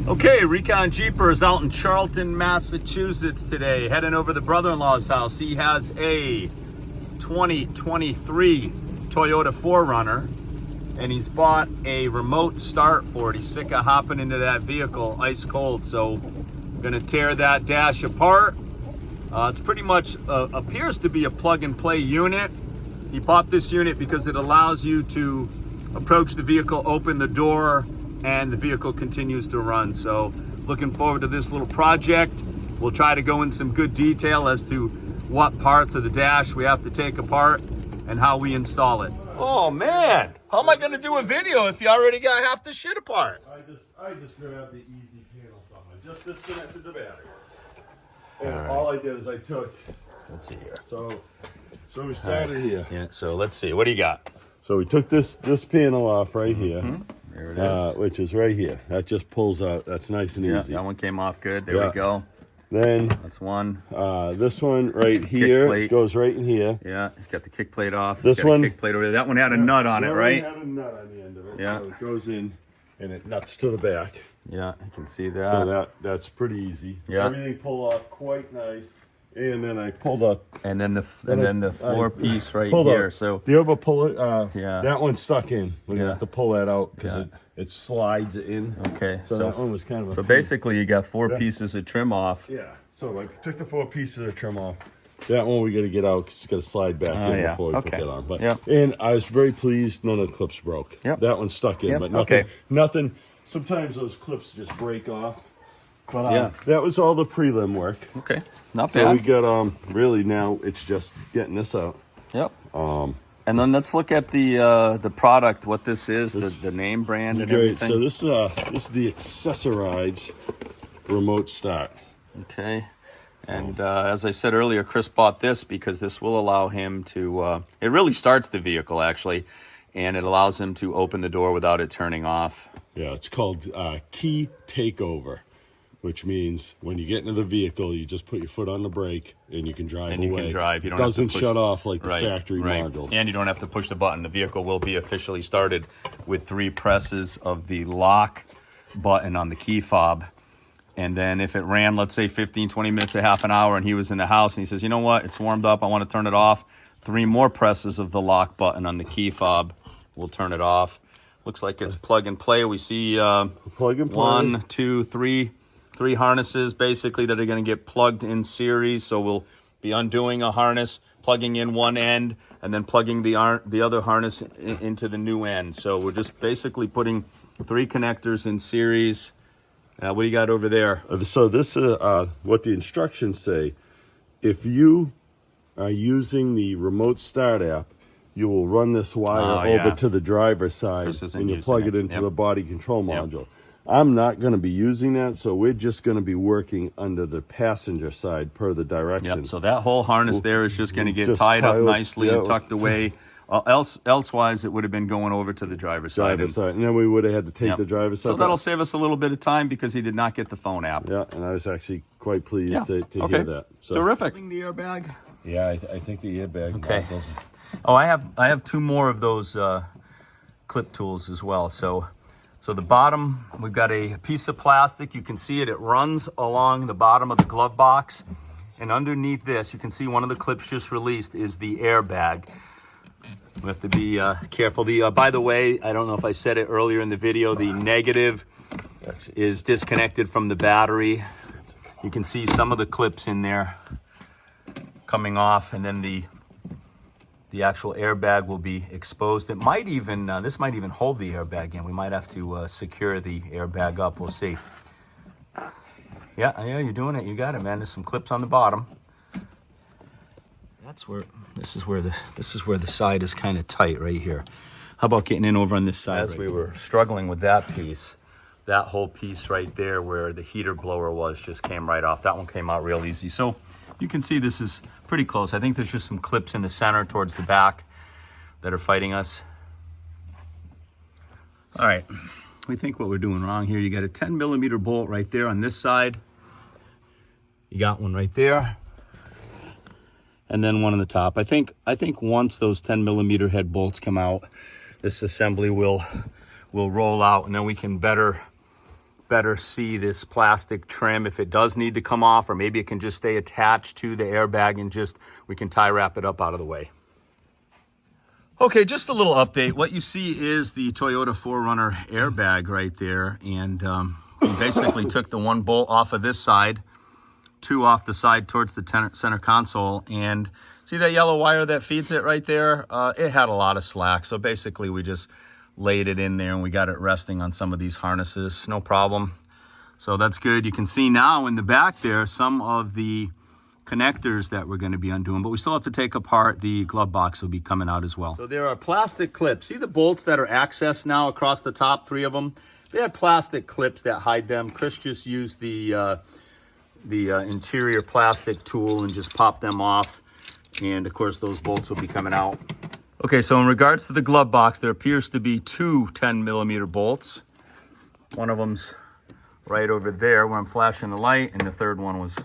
Okay, Recon Jeepers out in Charlton, Massachusetts today. Heading over to the brother-in-law's house. He has a 2023 Toyota 4Runner, and he's bought a remote start for it. He's sick of hopping into that vehicle ice cold, so I'm gonna tear that dash apart. It's pretty much appears to be a plug-and-play unit. He bought this unit because it allows you to approach the vehicle, open the door, and the vehicle continues to run. So looking forward to this little project. We'll try to go in some good detail as to what parts of the dash we have to take apart and how we install it. Oh man, how am I gonna do a video if you already got half the shit apart? I just grabbed the easy panel something. I just disconnected the battery. And all I did is I took, let's see here. So we started here. Yeah, so let's see, what do you got? So we took this panel off right here. There it is. Which is right here. That just pulls out. That's nice and easy. That one came off good. There we go. Then that's one. This one right here goes right in here. Yeah, he's got the kick plate off. This one, kick plate over there. That one had a nut on it, right? That one had a nut on the end of it. Yeah. So it goes in and it nuts to the back. Yeah, you can see that. So that's pretty easy. Yeah. Everything pulled off quite nice. And then I pulled up. And then the floor piece right here. So do you ever pull it? Yeah. That one's stuck in. We're gonna have to pull that out because it slides in. Okay. So that one was kind of. So basically, you got four pieces of trim off. Yeah. So I took the 4 pieces of trim off. That one we got to get out because it's got to slide back in before we put that on. But and I was very pleased. None of the clips broke. Yep. That one's stuck in, but nothing. Nothing. Sometimes those clips just break off. But that was all the prelim work. Okay, not so bad. We got really now it's just getting this out. Yep. And then let's look at the product. What this is, the name brand and everything. So this is the Accessorize remote start. Okay. And as I said earlier, Chris bought this because this will allow him to. It really starts the vehicle actually, and it allows him to open the door without it turning off. Yeah, it's called key takeover, which means when you get into the vehicle, you just put your foot on the brake and you can drive away. And you can drive. You don't doesn't have to push, shut off like the factory modules. And you don't have to push the button. The vehicle will be officially started with 3 presses of the lock button on the key fob. And then if it ran, let's say 15, 20 minutes, a half an hour, and he was in the house and he says, you know what, it's warmed up, I want to turn it off. 3 more presses of the lock button on the key fob will turn it off. Looks like it's plug and play. We see plug and play. 1, 2, 3 harnesses basically that are going to get plugged in series. So we'll be undoing a harness, plugging in one end, and then plugging the other harness into the new end. So we're just basically putting 3 connectors in series. What do you got over there? So this is what the instructions say. If you are using the remote start app, you will run this wire over to the driver's side and you plug it into the body control module. I'm not going to be using that, so we're just going to be working under the passenger side per the directions. So that whole harness there is just going to get tied up nicely and tucked away. Elsewise, it would have been going over to the driver's side. And then we would have had to take the driver's side. So that'll save us a little bit of time because he did not get the phone app. Yeah, and I was actually quite pleased to hear that. So. Terrific. The airbag? Yeah, I think the airbag. Okay. Oh, I have 2 more of those clip tools as well. So the bottom, we've got a piece of plastic. You can see it. It runs along the bottom of the glove box. And underneath this, you can see one of the clips just released is the airbag. We have to be careful. By the way, I don't know if I said it earlier in the video, the negative is disconnected from the battery. You can see some of the clips in there coming off, and then the actual airbag will be exposed. It might even, this might even hold the airbag in. We might have to secure the airbag up. We'll see. Yeah, you're doing it. You got it, man. There's some clips on the bottom. This is where the side is kind of tight right here. How about getting in over on this side? As we were struggling with that piece, that whole piece right there where the heater blower was just came right off. That one came out real easy. So you can see this is pretty close. I think there's just some clips in the center towards the back that are fighting us. All right, we think what we're doing wrong here. You got a 10mm bolt right there on this side. You got one right there. And then one on the top. I think once those 10mm head bolts come out, this assembly will roll out, and then we can better better see this plastic trim if it does need to come off, or maybe it can just stay attached to the airbag and just, we can tie wrap it up out of the way. Okay, just a little update. What you see is the Toyota 4Runner airbag right there. And we basically took the one bolt off of this side, two off the side towards the center console. And see that yellow wire that feeds it right there? It had a lot of slack. So basically we just laid it in there and we got it resting on some of these harnesses. No problem. So that's good. You can see now in the back there some of the connectors that we're going to be undoing, but we still have to take apart. The glove box will be coming out as well. So there are plastic clips. See the bolts that are accessed now across the top, 3 of them? They had plastic clips that hide them. Chris just used the interior plastic tool and just popped them off. And of course those bolts will be coming out. Okay, so in regards to the glove box, there appears to be 2 10mm bolts. One of them's right over there where I'm flashing the light, and the third one was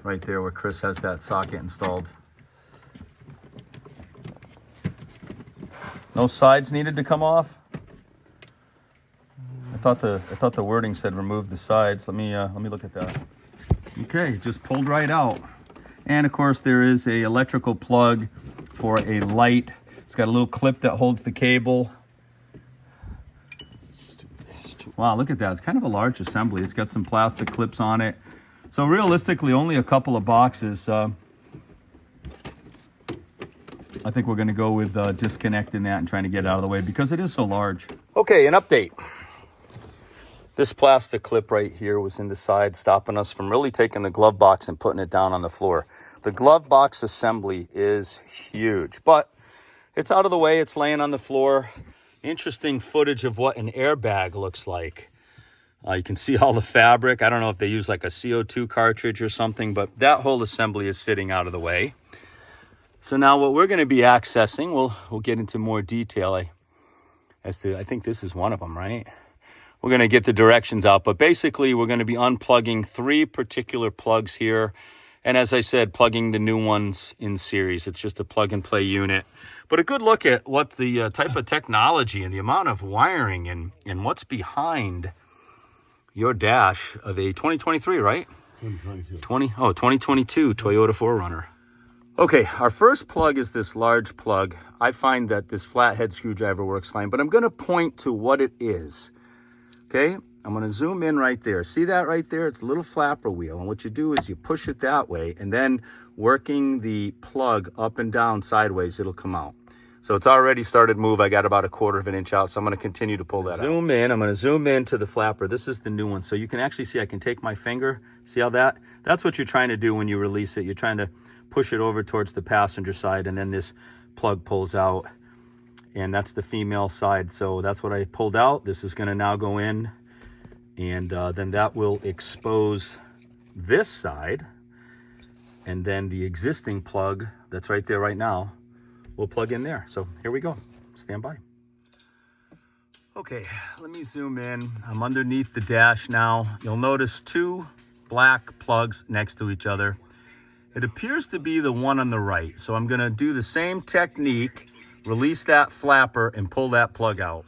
right there where Chris has that socket installed. No sides needed to come off. I thought the wording said remove the sides. Let me look at that. Okay, just pulled right out. And of course there is a electrical plug for a light. It's got a little clip that holds the cable. Wow, look at that. It's kind of a large assembly. It's got some plastic clips on it. So realistically, only a couple of boxes. I think we're going to go with disconnecting that and trying to get it out of the way because it is so large. Okay, an update. This plastic clip right here was in the side, stopping us from really taking the glove box and putting it down on the floor. The glove box assembly is huge, but it's out of the way. It's laying on the floor. Interesting footage of what an airbag looks like. You can see all the fabric. I don't know if they use like a CO2 cartridge or something, but that whole assembly is sitting out of the way. So now what we're going to be accessing, we'll get into more detail I think this is one of them, right? We're going to get the directions out, but basically we're going to be unplugging 3 particular plugs here. And as I said, plugging the new ones in series. It's just a plug and play unit. But a good look at what the type of technology and the amount of wiring and what's behind your dash of a 2023, right? 2022. 2022 Toyota 4Runner. Okay, our first plug is this large plug. I find that this flathead screwdriver works fine, but I'm going to point to what it is. Okay, I'm going to zoom in right there. See that right there? It's a little flapper wheel. And what you do is you push it that way, and then working the plug up and down sideways, it'll come out. So it's already started move. I got about 1/4 of an inch out, so I'm going to continue to pull that out. Zoom in. I'm going to zoom in to the flapper. This is the new one. So you can actually see I can take my finger. See how that's what you're trying to do when you release it. You're trying to push it over towards the passenger side, and then this plug pulls out. And that's the female side. So that's what I pulled out. This is going to now go in, and then that will expose this side. And then the existing plug that's right there right now will plug in there. So here we go. Stand by. Okay, let me zoom in. I'm underneath the dash now. You'll notice 2 black plugs next to each other. It appears to be the one on the right. So I'm going to do the same technique, release that flapper and pull that plug out.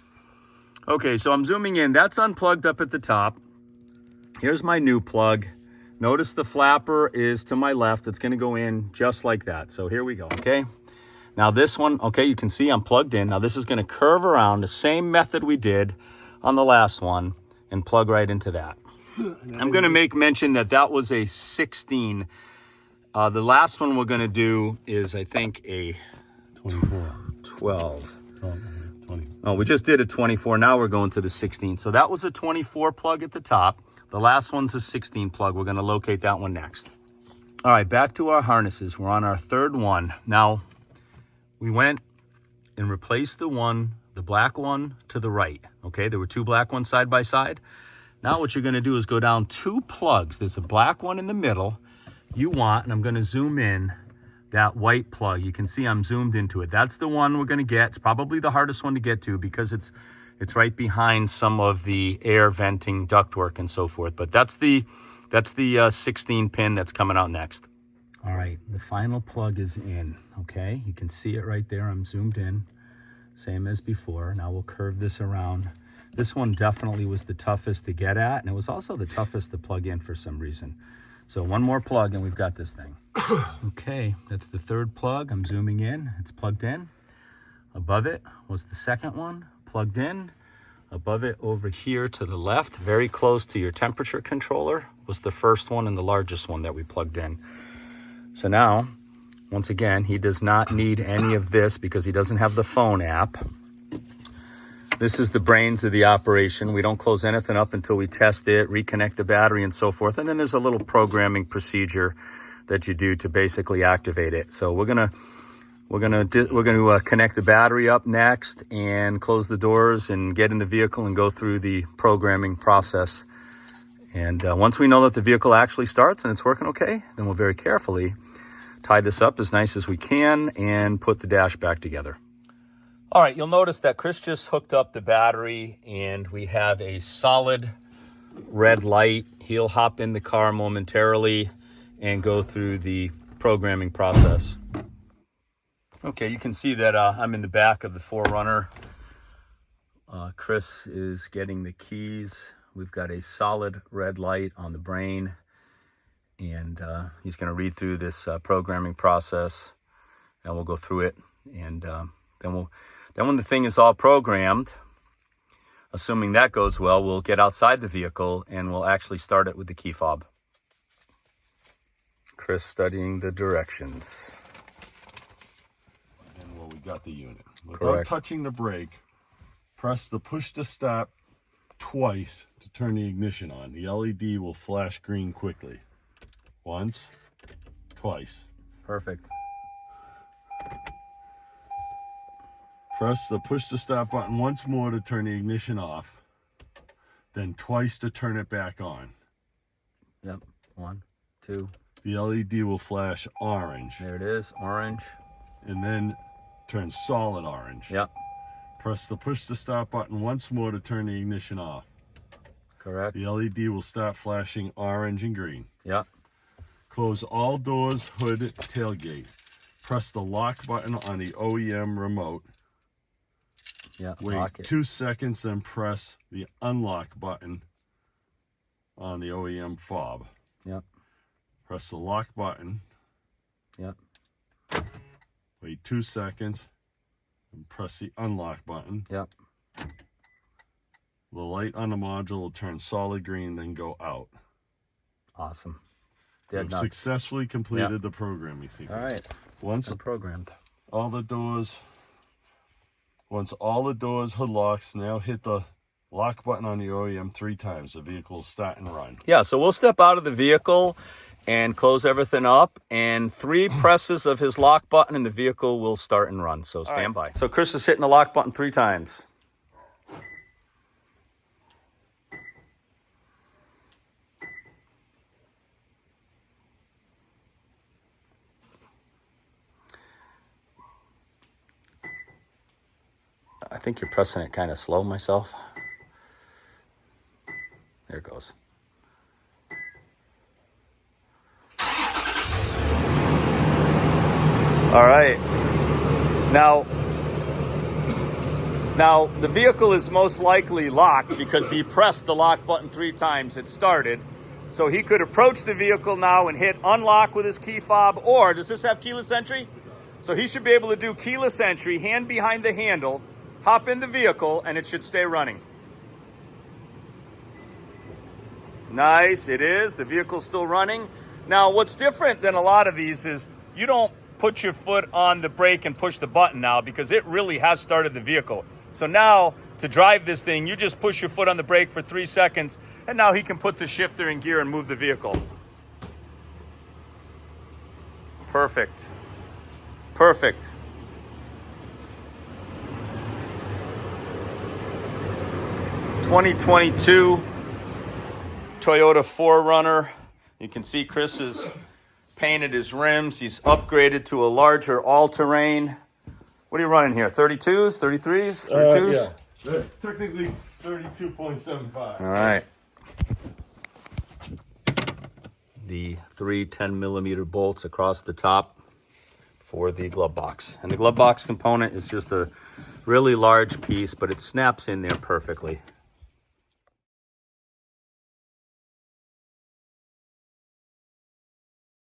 Okay, so I'm zooming in. That's unplugged up at the top. Here's my new plug. Notice the flapper is to my left. It's going to go in just like that. So here we go, okay? Now this one, okay, you can see I'm plugged in. Now this is going to curve around the same method we did on the last one and plug right into that. I'm going to make mention that that was a 16. The last one we're going to do is, I think, a 24. 12. 20. Oh, we just did a 24. Now we're going to the 16. So that was a 24 plug at the top. The last one's a 16 plug. We're going to locate that one next. All right, back to our harnesses. We're on our 3rd one. Now, we went and replaced the black one to the right. Okay, there were 2 black ones side by side. Now what you're going to do is go down 2 plugs. There's a black one in the middle. You want, and I'm going to zoom in, that white plug. You can see I'm zoomed into it. That's the one we're going to get. It's probably the hardest one to get to because it's right behind some of the air venting ductwork and so forth. But that's the 16 pin that's coming out next. All right, the final plug is in, okay? You can see it right there. I'm zoomed in, same as before. Now we'll curve this around. This one definitely was the toughest to get at, and it was also the toughest to plug in for some reason. So one more plug and we've got this thing. Okay, that's the third plug. I'm zooming in. It's plugged in. Above it was the second one, plugged in. Above it over here to the left, very close to your temperature controller, was the first one and the largest one that we plugged in. So now, once again, he does not need any of this because he doesn't have the phone app. This is the brains of the operation. We don't close anything up until we test it, reconnect the battery and so forth. And then there's a little programming procedure that you do to basically activate it. So we're gonna connect the battery up next and close the doors and get in the vehicle and go through the programming process. And once we know that the vehicle actually starts and it's working okay, then we'll very carefully tie this up as nice as we can and put the dash back together. All right, you'll notice that Chris just hooked up the battery and we have a solid red light. He'll hop in the car momentarily and go through the programming process. Okay, you can see that I'm in the back of the 4Runner. Chris is getting the keys. We've got a solid red light on the brain, and he's going to read through this programming process, and we'll go through it. And then when the thing is all programmed, assuming that goes well, we'll get outside the vehicle and we'll actually start it with the key fob. Chris studying the directions. We got the unit. Without Correct. touching the brake, press the push to stop twice to turn the ignition on. The LED will flash green quickly. Once, twice. Perfect. Press the push to stop button once more to turn the ignition off, then twice to turn it back on. Yep. 1, 2. The LED will flash orange. There it is, orange. And then turn solid orange. Yep. Press the push to stop button once more to turn the ignition off. Correct. The LED will start flashing orange and green. Yep. Close all doors, hood, tailgate. Press the lock button on the OEM remote. Yep. Wait Lock it. 2 seconds, then press the unlock button on the OEM fob. Yep. Press the lock button. Yep. Wait 2 seconds and press the unlock button. Yep. The light on the module will turn solid green, then go out. Awesome. We've Dead nuts. successfully completed the programming sequence. All right. Once Programmed. all the doors, hood locks, now hit the lock button on the OEM 3 times. The vehicle will start and run. Yeah, so we'll step out of the vehicle and close everything up, and 3 presses of his lock button and the vehicle will start and run. So stand by. So Chris is hitting the lock button 3 times. I think you're pressing it kind of slow myself. There it goes. All right. Now the vehicle is most likely locked because he pressed the lock button 3 times. It started. So he could approach the vehicle now and hit unlock with his key fob, or does this have keyless entry? So he should be able to do keyless entry, hand behind the handle, hop in the vehicle, and it should stay running. Nice, it is. The vehicle's still running. Now, what's different than a lot of these is you don't put your foot on the brake and push the button now because it really has started the vehicle. So now, to drive this thing, you just push your foot on the brake for 3 seconds, and now he can put the shifter in gear and move the vehicle. Perfect. Perfect. (2022) Toyota 4Runner. You can see Chris has painted his rims. He's upgraded to a larger all-terrain. What are you running here? 32s, 33s, 32s? Yeah, technically 32.75. All right. The 3 10mm bolts across the top for the glove box. And the glove box component is just a really large piece, but it snaps in there perfectly.